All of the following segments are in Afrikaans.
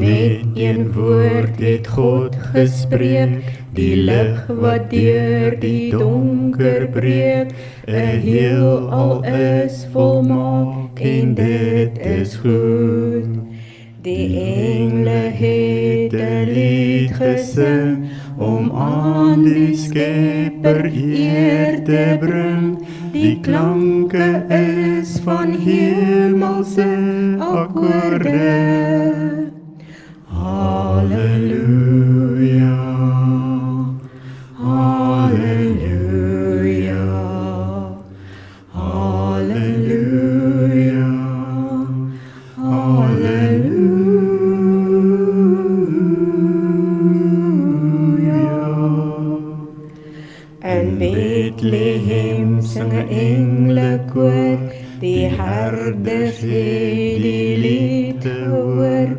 Met een woord het God gespreek, die lig wat deur die donker breek. 'n Heelal is volmaak en dit is goed. Die engle het 'n lied gesing, om aan die Skepper eer te bring. Die klanke is van hemelse akkoorde. Halleluja, halleluja, halleluja, halleluja. In Bethlehem sing 'n engelekoor, die herders het die lied gehoor.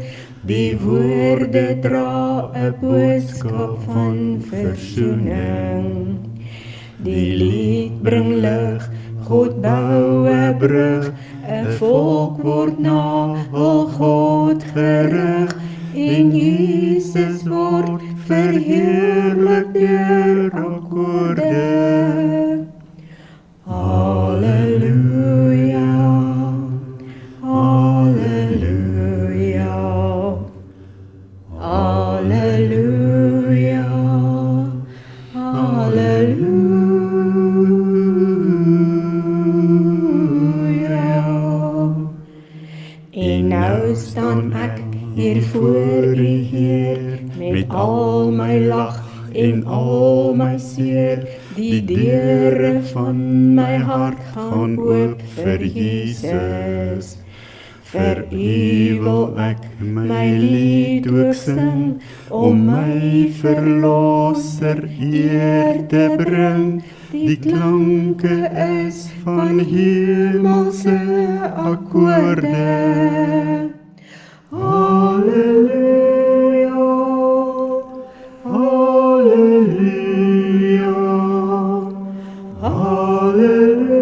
Die woorde dra 'n boodskap van versoening. Die lied bring lig, God bou 'n brug, 'n volk word na hul God gerig, en Jesus word verheerlik deur akkoorde. Halleluja, halleluja, halleluja, halleluja. En nou staan ek hier voor U Heer, met al my lag en al my seer. Die deure van my hart gaan oop vir Jesus. Vir U wil ek my lied ook sing, om my verlosser eer te bring. Die klanke is van hemelse akkoorde. Halleluja, halleluja, halleluja.